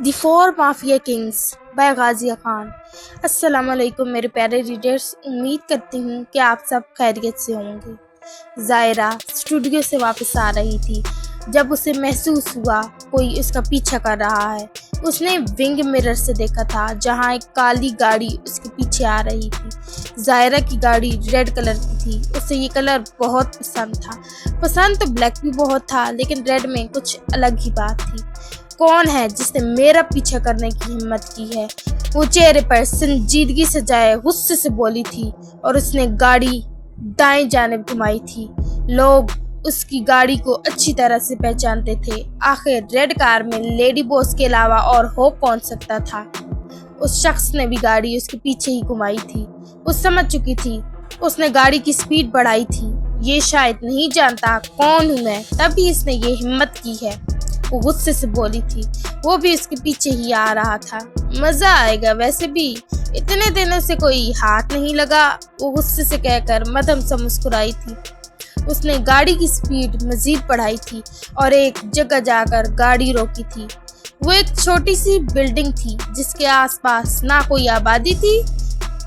The four mafia kings by Ghazia Khan. السلام علیکم میرے پیارے ریڈرز، امید کرتی ہوں کہ آپ سب خیریت سے ہوں گے۔ زائرہ اسٹوڈیو سے واپس آ رہی تھی جب اسے محسوس ہوا کوئی اس کا پیچھا کر رہا ہے۔ اس نے ونگ مرر سے دیکھا تھا جہاں ایک کالی گاڑی اس کے پیچھے آ رہی تھی۔ زائرہ کی گاڑی ریڈ کلر کی تھی۔ اسے یہ کلر بہت پسند تھا۔ پسند تو بلیک بھی بہت تھا، لیکن ریڈ میں کچھ الگ ہی بات تھی۔ کون ہے جس نے میرا پیچھا کرنے کی ہمت کی ہے؟ وہ چہرے پر سنجیدگی سجائے غصے سے بولی تھی اور اس نے گاڑی دائیں جانب گھمائی تھی۔ لوگ اس کی گاڑی کو اچھی طرح سے پہچانتے تھے۔ آخر ریڈ کار میں لیڈی باس کے علاوہ اور ہو کون سکتا تھا؟ اس شخص نے بھی گاڑی اس کے پیچھے ہی گھمائی تھی۔ وہ سمجھ چکی تھی اس نے گاڑی کی سپیڈ بڑھائی تھی۔ یہ شاید نہیں جانتا کون ہوں میں، تبھی اس نے یہ ہمت کی ہے، وہ غصے سے بولی تھی۔ وہ بھی اس کے پیچھے ہی آ رہا تھا۔ مزہ آئے گا، ویسے بھی اتنے دنوں سے کوئی ہاتھ نہیں لگا، وہ غصے سے کہہ کر مدھم سا مسکرائی تھی۔ اس نے گاڑی کی سپیڈ مزید بڑھائی تھی اور ایک جگہ جا کر گاڑی روکی تھی۔ وہ ایک چھوٹی سی بلڈنگ تھی جس کے آس پاس نہ کوئی آبادی تھی،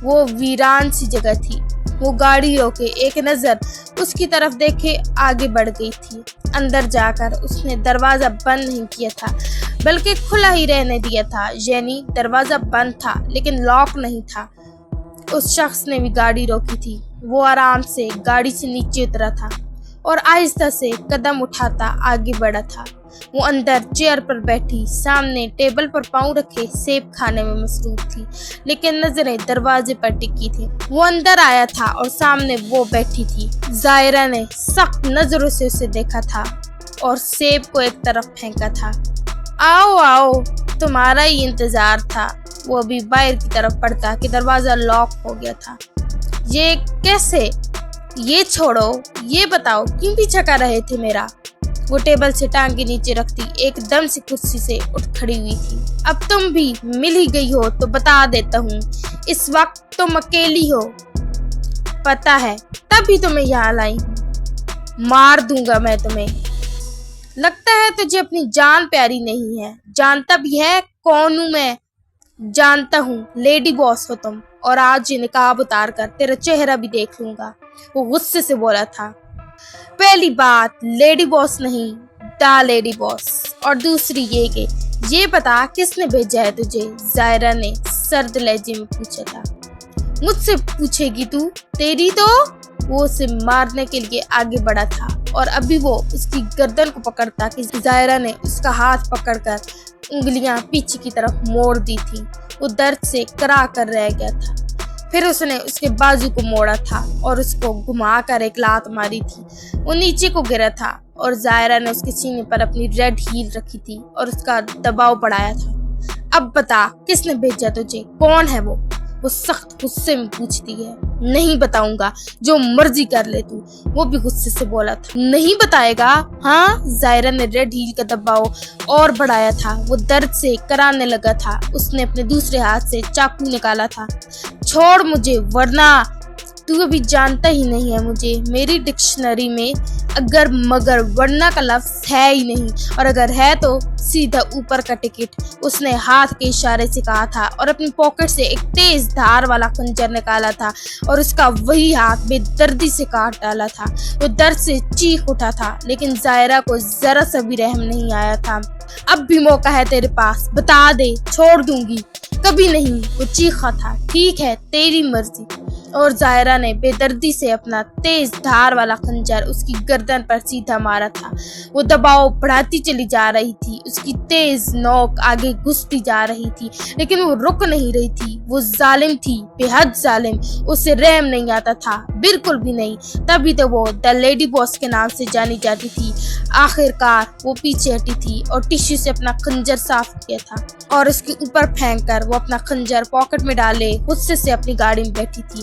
وہ ویران سی جگہ تھی۔ وہ گاڑی روکے ایک نظر اس کی طرف دیکھے آگے بڑھ گئی تھی۔ اندر جا کر اس نے دروازہ بند نہیں کیا تھا بلکہ کھلا ہی رہنے دیا تھا، یعنی دروازہ بند تھا لیکن لاک نہیں تھا۔ اس شخص نے بھی گاڑی روکی تھی۔ وہ آرام سے گاڑی سے نیچے اترا تھا اور آہستہ سے قدم اٹھاتا آگے بڑھا تھا۔ وہ اندر چیئر پر بیٹھی سامنے ٹیبل پر پاؤں رکھے سیب کھانے میں مصروف تھی، لیکن نظریں دروازے پر ٹکی تھی۔ وہ اندر آیا تھا اور سامنے وہ بیٹھی تھی۔ زائرہ نے سخت نظروں سے اسے دیکھا تھا اور سیب کو ایک طرف پھینکا تھا۔ آؤ آؤ، تمہارا ہی انتظار تھا۔ وہ ابھی باہر کی طرف بڑھتا کہ دروازہ لاک ہو گیا تھا۔ یہ کیسے؟ یہ چھوڑو، یہ بتاؤ کیوں پیچھا کر رہے تھے میرا؟ وہ ٹیبل سے ٹانگیں نیچے رکھتی ایک دم سے کرسی سے اٹھ کھڑی ہوئی تھی۔ اب تم بھی مل ہی گئی ہو تو بتا دیتا ہوں، اس وقت تم اکیلی ہو، پتہ ہے، تبھی تمہیں یہاں لائی ہوں۔ مار دوں گا میں تمہیں۔ لگتا ہے تجھے اپنی جان پیاری نہیں ہے۔ جانتا بھی ہے کون ہوں میں؟ جانتا ہوں، لیڈی باس ہو تم، اور آج یہ نقاب اتار کر تیرا چہرہ بھی دیکھ لوں گا، وہ غصے سے بولا تھا۔ پہلی بات، لیڈی باس نہیں، دا لیڈی باس، اور دوسری یہ کہ یہ بتا کس نے بھیجا ہے تجھے؟ زائرہ نے سرد لہجے میں پوچھا تھا۔ مجھ سے پوچھے گی تو؟ تیری تو۔ وہ اسے مارنے کے لیے آگے بڑھا تھا اور ابھی وہ اس کی گردن کو پکڑتا کہ زائرہ نے اس کا ہاتھ پکڑ کر انگلیاں پیچھے کی طرف موڑ دی تھی۔ وہ درد سے کرا کر رہ گیا تھا۔ پھر اس نے اس کے بازو کو موڑا تھا اور اس کو گھما کر ایک لات ماری تھی۔ وہ نیچے کو گرا تھا اور زائرہ نے اس کے سینے پر اپنی ریڈ ہیل رکھی تھی اور اس کا دباؤ بڑھایا تھا۔ اب بتا کس نے بھیجا تجھے؟ کون ہے وہ سخت غصے میں پوچھتی ہے۔ نہیں بتاؤں گا، جو مرضی کر لے تو، وہ بھی غصے سے بولا تھا۔ نہیں بتائے گا؟ ہاں، زائرہ نے ریڈ ہیل کا دباؤ اور بڑھایا تھا۔ وہ درد سے کرانے لگا تھا۔ اس نے اپنے دوسرے ہاتھ سے چاقو نکالا تھا۔ چھوڑ مجھے ورنہ تو ابھی جانتا ہی نہیں ہے مجھے۔ میری ڈکشنری میں اگر مگر ورنہ کا لفظ ہے ہی نہیں، اور اگر ہے تو سیدھا اوپر کا ٹکٹ، اس نے ہاتھ کے اشارے سے کہا تھا اور اپنی پاکٹ سے ایک تیز دھار والا خنجر نکالا تھا اور اس کا وہی ہاتھ بے دردی سے کاٹ ڈالا تھا۔ وہ درد سے چیخ اٹھا تھا لیکن زائرہ کو ذرا سا بھی رحم نہیں آیا تھا۔ اب بھی موقع ہے تیرے پاس، بتا دے، چھوڑ دوں گی۔ کبھی نہیں، وہ چیخا تھا۔ ٹھیک ہے، تیری مرضی۔ اور زائرہ نے بے دردی سے اپنا تیز دھار والا خنجر اس کی گردن پر سیدھا مارا تھا۔ وہ دباؤ بڑھاتی چلی جا رہی تھی، اس کی تیز نوک آگے گھستی جا رہی تھی لیکن وہ رک نہیں رہی تھی۔ وہ ظالم تھی، بے حد ظالم، اسے رحم نہیں آتا تھا، بالکل بھی نہیں۔ تبھی تو وہ دا لیڈی باس کے نام سے جانی جاتی تھی۔ آخر کار وہ پیچھے ہٹی تھی اور ٹشو سے اپنا خنجر صاف کیا تھا اور اس کے اوپر پھینک کر وہ اپنا خنجر پاکٹ میں ڈالے غصے سے اپنی گاڑی میں بیٹھی تھی۔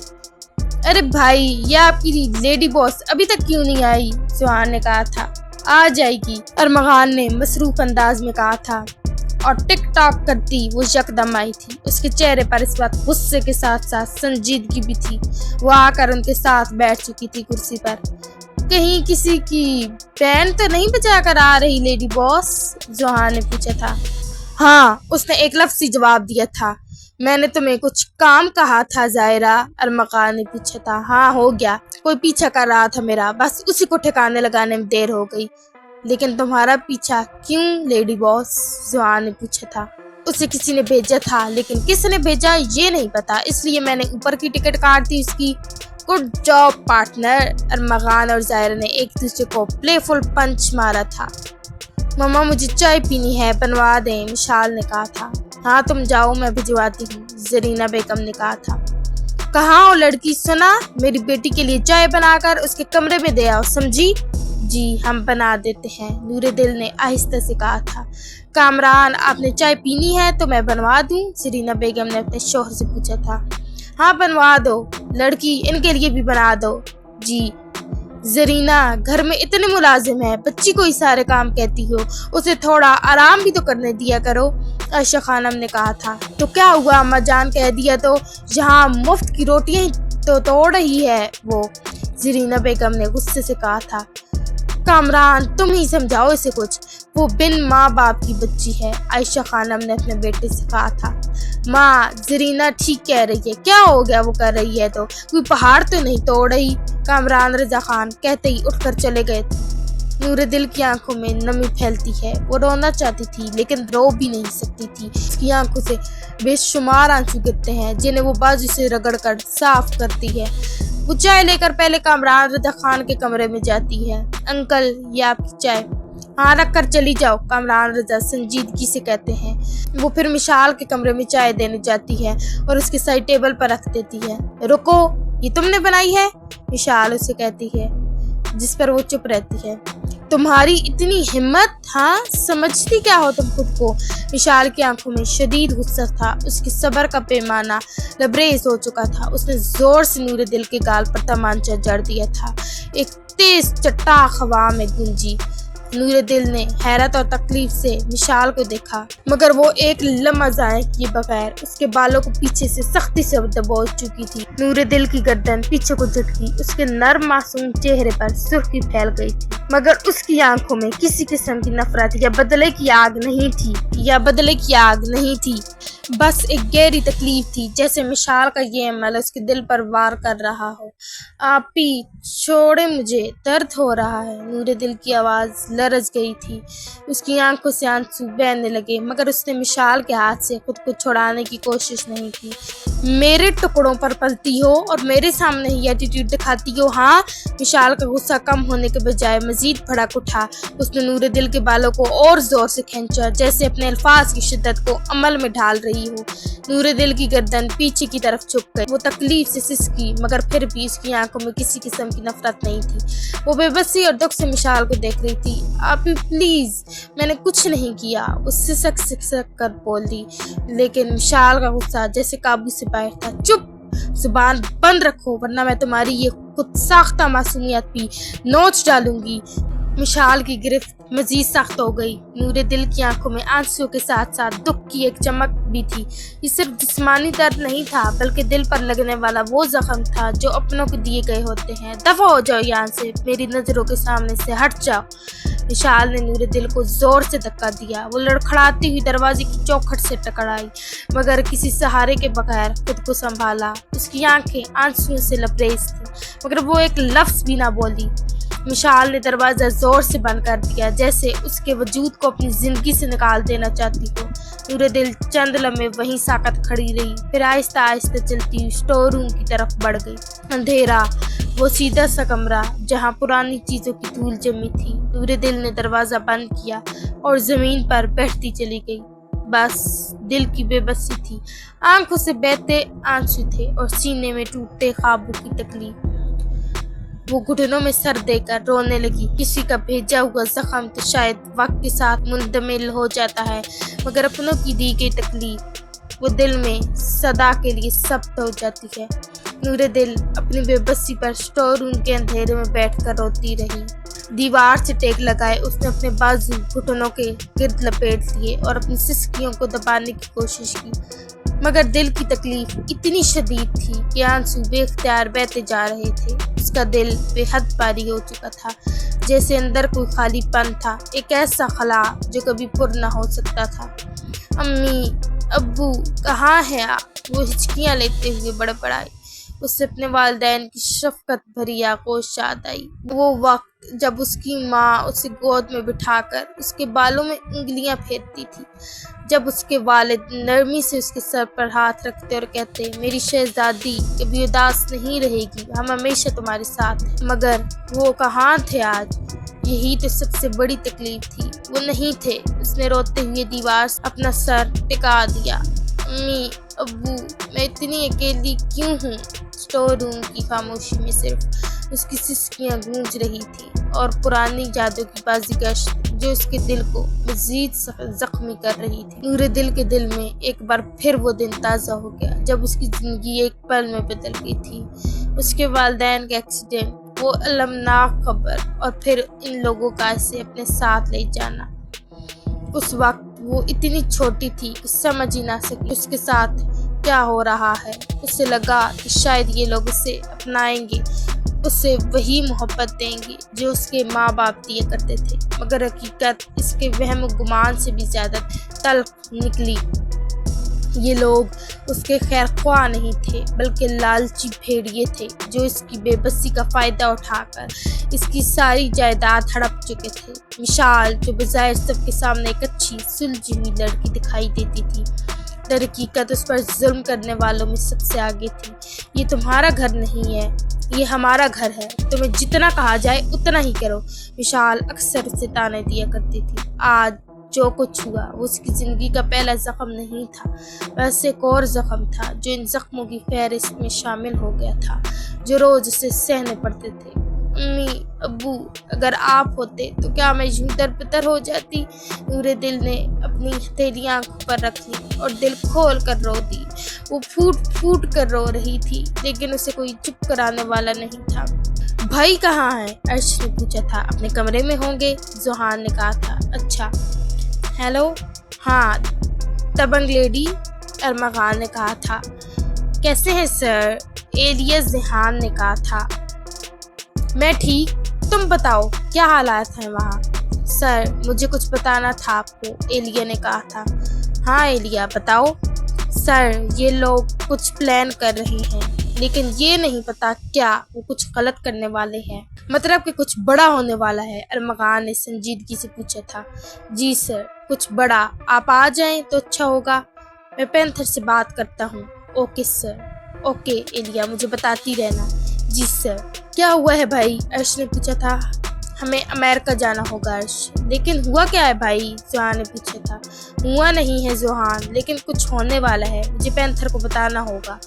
ارے بھائی، یہ آپ کی لیڈی باس ابھی تک کیوں نہیں آئی؟ سہان نے کہا تھا۔ آ جائے گی، ارمغان نے مصروف انداز میں کہا تھا، اور ٹک ٹاک کرتی وہ یکدم آئی تھی۔ اس کے چہرے پر اس وقت غصے کے ساتھ ساتھ سنجیدگی بھی تھی۔ وہ آ کر ان کے ساتھ بیٹھ چکی تھی کرسی پر۔ کہیں کسی کی بینڈ تو نہیں بجا کر آ رہی لیڈی باس؟ زوہان نے پوچھا تھا۔ ہاں، اس نے ایک لفظی جواب دیا تھا۔ میں نے تمہیں کچھ کام کہا تھا زائرہ، ارمغان نے پوچھا تھا۔ ہاں، ہو گیا، کوئی پیچھا کر رہا تھا میرا، بس اسی کو ٹھکانے لگانے میں دیر ہو گئی۔ لیکن تمہارا پیچھا کیوں لیڈی باس؟ زوان نے پوچھا تھا۔ اسے کسی نے بھیجا تھا، لیکن کس نے بھیجا یہ نہیں پتا، اس لیے میں نے اوپر کی ٹکٹ کاٹ دی اس کی۔ Good job partner. ارمغان اور زائرہ نے ایک دوسرے کو پلے فل پنچ مارا تھا۔ ماما مجھے چائے پینی ہے، بنوا دیں، مشال نے کہا تھا۔ ہاں تم جاؤ، میں بھجواتی ہوں، زرینہ بیگم نے کہا تھا۔ کہاں ہو لڑکی، سنا؟ میری بیٹی کے لیے چائے بنا کر اس کے کمرے میں دے آؤ، سمجھی؟ جی ہم بنا دیتے ہیں، نور دل نے آہستہ سے کہا تھا۔ کامران آپ نے چائے پینی ہے تو میں بنوا دوں؟ زرینہ بیگم نے اپنے شوہر سے پوچھا تھا۔ ہاں بنوا دو، لڑکی ان کے لیے بھی بنا دو۔ جی۔ زرینہ گھر میں اتنے ملازم ہیں، بچی کو ہی سارے کام کہتی ہو، اسے تھوڑا آرام بھی تو کرنے دیا کرو، عائشہ خانم نے کہا تھا۔ تو کیا ہوا، اما جان کہہ دیا تو یہاں مفت کی روٹیاں تو توڑ رہی ہے وہ، زرینہ بیگم نے غصے سے کہا تھا۔ کامران تم ہی سمجھاؤ اسے کچھ، وہ بن ماں باپ کی بچی ہے، عائشہ خانم نے اپنے بیٹے سے کہا تھا۔ ماں زرینہ ٹھیک کہہ رہی ہے، کیا ہو گیا وہ کر رہی ہے تو، کوئی پہاڑ تو نہیں توڑ رہی، کامران رضا خان کہتے ہی اٹھ کر چلے گئے تھے۔ نور دل کی آنکھوں میں نمی پھیلتی ہے، وہ رونا چاہتی تھی لیکن رو بھی نہیں سکتی تھی، اس کی آنکھوں سے بے شمار آنسو گرتے ہیں جنہیں وہ بازو سے رگڑ کر صاف کرتی ہے۔ وہ چائے لے کر پہلے کامران رضا خان کے کمرے میں جاتی ہے۔ انکل یہ آپ کی چائے۔ ہاں رکھ کر چلی جاؤ، کامران رضا سنجیدگی سے کہتے ہیں۔ وہ پھر مشال کے کمرے میں چائے دینے جاتی ہے اور اس کے سائڈ ٹیبل پر رکھ دیتی ہے۔ رکو، یہ تم نے بنائی ہے؟ مشال اسے کہتی ہے، جس پر وہ چپ رہتی ہے۔ تمہاری اتنی ہمت، ہاں سمجھتی کیا ہو تم خود کو؟ مشال کی آنکھوں میں شدید غصہ تھا، اس کے صبر کا پیمانہ لبریز ہو چکا تھا۔ اس نے زور سے نور دل کے گال پر تمانچہ جڑ دیا تھا، ایک تیز چٹاخ ہوا میں گونجی۔ نور دل نے حیرت اور تکلیف سے مشال کو دیکھا، مگر وہ ایک لمحہ ضائع کیے بغیر اس کے بالوں کو پیچھے سے سختی سے دبوچ چکی تھی۔ نور دل کی گردن پیچھے کو جھٹکی، اس کے نرم معصوم چہرے پر سرخی پھیل گئی تھی، مگر اس کی آنکھوں میں کسی قسم کی نفرت یا بدلے کی آگ نہیں تھی، بس ایک گہری تکلیف تھی، جیسے مشال کا یہ عمل اس کے دل پر وار کر رہا ہو۔ آپی چھوڑے مجھے، درد ہو رہا ہے۔ نور دل کی آواز لرز گئی تھی، اس کی آنکھوں سے آنسو بہنے لگے، مگر اس نے مشال کے ہاتھ سے خود کو چھڑانے کی کوشش نہیں کی۔ میرے ٹکڑوں پر پلتی ہو اور میرے سامنے ہی ایٹیٹیوڈ دکھاتی ہو، ہاں؟ مشال کا غصہ کم ہونے کے بجائے مزید بھڑک اٹھا۔ اس نے نور دل کے بالوں کو اور زور سے کھینچا، جیسے اپنے الفاظ کی شدت کو عمل میں ڈھال رہی ہو۔ نور دل کی گردن پیچھے کی طرف جھک گئی، وہ تکلیف سے سسکی، مگر پھر بھی اس کی آنکھوں میں کسی قسم کی نفرت نہیں تھی۔ وہ بے بسی اور دکھ سے مشال کو دیکھ رہی تھی۔ آپی پلیز، میں نے کچھ نہیں کیا، وہ سسک کر بولی، لیکن مشال کا غصہ جیسے قابو سے باہر تھا۔ چپ، زبان بند رکھو ورنہ میں تمہاری یہ خود ساختہ معصومیت بھی نوچ ڈالوں گی۔ مشال کی گرفت مزید سخت ہو گئی، نور دل کی آنکھوں میں آنسو کے ساتھ ساتھ دکھ کی ایک چمک بھی تھی۔ یہ صرف جسمانی درد نہیں تھا، بلکہ دل پر لگنے والا وہ زخم تھا جو اپنوں کو دیے گئے ہوتے ہیں۔ دفع ہو جاؤ یہاں سے، میری نظروں کے سامنے سے ہٹ جاؤ۔ مشال نے نور دل کو زور سے دھکا دیا، وہ لڑکھڑاتی ہوئی دروازے کی چوکھٹ سے ٹکرائی، مگر کسی سہارے کے بغیر خود کو سنبھالا۔ اس کی آنکھیں آنسوؤں سے لبریز تھیں، مگر وہ ایک لفظ بھی نہ بولی۔ مشال نے دروازہ زور سے بند کر دیا، جیسے اس کے وجود کو اپنی زندگی سے نکال دینا چاہتی ہو۔ نور دل چند لمحے وہیں ساکت کھڑی رہی، پھر آہستہ آہستہ چلتی ہوئی اسٹور روم کی طرف بڑھ گئی۔ اندھیرا، وہ سیدھا سا کمرہ جہاں پرانی چیزوں کی دھول جمی تھی۔ نور دل نے دروازہ بند کیا اور زمین پر بیٹھتی چلی گئی۔ بس دل کی بے بسی تھی، آنکھوں سے بہتے آنسو تھے اور سینے میں ٹوٹتے خوابوں کی تکلیف۔ وہ گھٹنوں میں سر دے کر رونے لگی۔ کسی کا بھیجا ہوا زخم تو شاید وقت کے ساتھ منجمد ہو جاتا ہے، مگر اپنوں کی دی گئی تکلیف وہ دل میں صدا کے لیے ثبت ہو جاتی ہے۔ نور دل اپنی بے بسی پر اسٹور روم کے اندھیرے میں بیٹھ کر روتی رہی۔ دیوار سے ٹیک لگائے اس نے اپنے بازو گھٹنوں کے گرد لپیٹ لیے اور اپنی سسکیوں کو دبانے کی کوشش کی، مگر دل کی تکلیف اتنی شدید تھی کہ آنسو بے اختیار بہتے جا رہے تھے۔ اس کا دل بے حد بھاری ہو چکا تھا، جیسے اندر کوئی خالی پن تھا، ایک ایسا خلا جو کبھی پر نہ ہو سکتا تھا۔ امی ابو کہاں ہیں آپ؟ وہ ہچکیاں لیتے ہوئے بڑبڑائے۔ اسے اپنے والدین کی شفقت بھری آغوش یاد آئی، وہ وقت جب اس کی ماں اسے گود میں بٹھا کر اس کے بالوں میں انگلیاں پھیرتی تھی، جب اس کے والد نرمی سے اس کے سر پر ہاتھ رکھتے اور کہتے میری شہزادی کبھی اداس نہیں رہے گی، ہم ہمیشہ تمہارے ساتھ ہیں۔ مگر وہ کہاں تھے آج؟ یہی تو سب سے بڑی تکلیف تھی، وہ نہیں تھے۔ اس نے روتے ہوئے دیوار سے اپنا سر ٹکا دیا۔ امی ابو میں اتنی اکیلی کیوں ہوں؟ اسٹور روم کی خاموشی میں صرف اس کی سسکیاں گونج رہی تھی اور پرانی یادوں کی بازیگشت جو اس کے دل کو مزید زخمی کر رہی تھی۔ نور دل کے دل میں ایک بار پھر وہ دن تازہ ہو گیا جب اس کی زندگی ایک پل میں بدل گئی تھی۔ اس کے والدین کا ایکسیڈنٹ، وہ المناک خبر، اور پھر ان لوگوں کا اسے اپنے ساتھ لے جانا۔ اس وقت وہ اتنی چھوٹی تھی کہ سمجھ ہی نہ سکی اس کے ساتھ کیا ہو رہا ہے۔ اسے لگا کہ شاید یہ لوگ اسے اپنائیں گے، اسے وہی محبت دیں گے جو اس کے ماں باپ دیا کرتے تھے، مگر حقیقت اس کے وہم و گمان سے بھی زیادہ تلخ نکلی۔ یہ لوگ اس کے خیر خواہ نہیں تھے بلکہ لالچی بھیڑیے تھے جو اس کی بے بسی کا فائدہ اٹھا کر اس کی ساری جائیداد ہڑپ چکے تھے۔ مشال جو بظاہر سب کے سامنے ایک اچھی سلجھی ہوئی لڑکی دکھائی دیتی تھی، در حقیقت اس پر ظلم کرنے والوں میں سب سے آگے تھی۔ یہ تمہارا گھر نہیں ہے، یہ ہمارا گھر ہے، تمہیں جتنا کہا جائے اتنا ہی کرو، مشال اکثر اسے تانے دیا کرتی تھی۔ آج جو کچھ ہوا وہ اس کی زندگی کا پہلا زخم نہیں تھا، بس ایک اور زخم تھا جو ان زخموں کی فہرست میں شامل ہو گیا تھا جو روز اسے سہنے پڑتے تھے۔ امی ابو اگر آپ ہوتے تو کیا میں یوں درپتر ہو جاتی؟ نور دل نے اپنی ہتھیلیاں آنکھوں پر رکھ لی اور دل کھول کر رو دی۔ وہ پھوٹ پھوٹ کر رو رہی تھی لیکن اسے کوئی چپ کرانے والا نہیں تھا۔ بھائی کہاں ہے؟ عرش نے پوچھا تھا۔ اپنے کمرے میں ہوں گے، ذوحان نے کہا تھا۔ اچھا ہیلو، ہاں دبنگ لیڈی، ارمغان نے کہا تھا۔ کیسے ہیں سر؟ ایلیس ذوحان نے کہا تھا۔ میں ٹھیک، تم بتاؤ کیا حالات ہیں وہاں؟ سر مجھے کچھ بتانا تھا آپ کو، ایلیا نے کہا تھا۔ ہاں ایلیا بتاؤ۔ سر یہ لوگ کچھ پلان کر رہے ہیں لیکن یہ نہیں پتا کیا، وہ کچھ غلط کرنے والے ہیں۔ مطلب کہ کچھ بڑا ہونے والا ہے؟ ارمغان نے سنجیدگی سے پوچھا تھا۔ جی سر کچھ بڑا، آپ آ جائیں تو اچھا ہوگا، میں پینتھر سے بات کرتا ہوں۔ Okay sir. اوکے ایلیا مجھے بتاتی رہنا۔ جی سر۔ کیا ہوا ہے بھائی؟ عرش نے پوچھا تھا۔ ہمیں امریکہ جانا ہوگا عرش۔ لیکن ہوا کیا ہے بھائی؟ ذوحان نے پوچھا تھا۔ ہوا نہیں ہے ذوحان، لیکن کچھ ہونے والا ہے، مجھے پینتھر کو بتانا ہوگا۔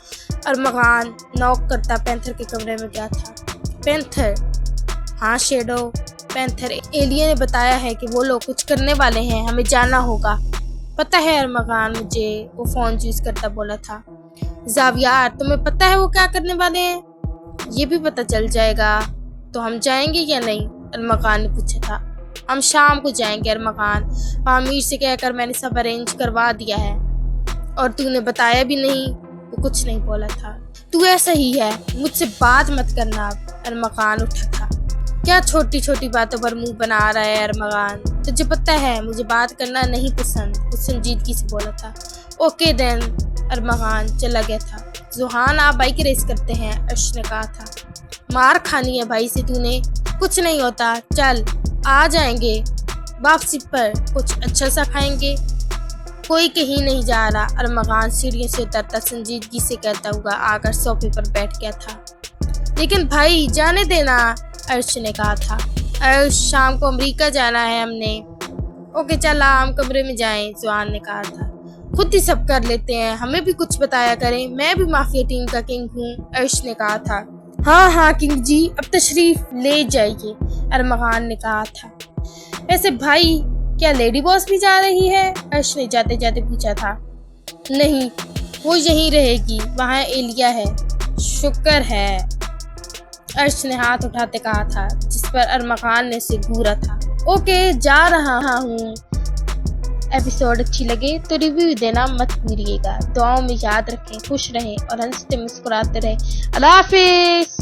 ارمغان نوک کرتا پینتھر کے کمرے میں گیا تھا۔ پینتھر؟ ہاں شیڈو، پینتھر ایلیا نے بتایا ہے کہ وہ لوگ کچھ کرنے والے ہیں، ہمیں جانا ہوگا۔ پتہ ہے ارمغان مجھے، وہ فون یوز کرتا بولا تھا۔ زاویار تمہیں پتہ ہے وہ کیا کرنے والے ہیں؟ یہ بھی پتہ چل جائے گا، تو ہم جائیں گے یا نہیں؟ ارمغان نے پوچھا تھا۔ ہم شام کو جائیں گے ارمغان، پامیر سے کہہ کر میں نے سب ارینج کروا دیا ہے۔ اور تو نے بتایا بھی نہیں؟ وہ کچھ نہیں بولا تھا۔ تو ایسا ہی ہے، مجھ سے بات مت کرنا اب۔ ارمغان اٹھا تھا۔ کیا چھوٹی چھوٹی باتوں پر منہ بنا رہا ہے ارمغان؟ تجھے پتہ ہے مجھے بات کرنا نہیں پسند، وہ سنجیدگی سے بولا تھا۔ اوکے دین، ارمغان چلا گیا تھا۔ ذوحان آپ بائک ریس کرتے ہیں، عرش نے کہا تھا۔ مار کھانی ہے بھائی سے تو نے، کچھ نہیں ہوتا، چل آ جائیں گے، واپسی پر کچھ اچھا سا کھائیں گے۔ کوئی کہیں نہیں جا رہا، ارمغان سیڑھیوں سے اترتا سنجیدگی سے کہتا ہوا آ کر صوفے پر بیٹھ گیا تھا۔ لیکن بھائی جانے دینا، عرش نے کہا تھا۔ عرش شام کو امریکہ جانا ہے ہم نے۔ اوکے چل ہم کمرے میں جائیں، ذوحان نے کہا تھا۔ خود ہی سب کر لیتے ہیں، ہمیں بھی کچھ بتایا کریں، میں بھی مافیا ٹیم کا کنگ ہوں، عرش نے کہا تھا۔ ہاں ہاں کنگ جی اب تشریف لے جائیے، ارمغان نے کہا تھا۔ ویسے بھائی کیا لیڈی باس بھی جا رہی ہے؟ عرش نے جاتے جاتے پوچھا تھا۔ نہیں وہ یہیں رہے گی، وہاں ایلیا ہے۔ شکر ہے، عرش نے ہاتھ اٹھاتے کہا تھا جس پر ارمغان نے اسے گھورا تھا۔ اوکے جا رہا ہوں۔ ایپیسوڈ اچھی لگے تو ریویو دینا مت بھولیے گا، دعاؤں میں یاد رکھیں، خوش رہیں اور ہنستے مسکراتے رہیں۔ اللہ حافظ۔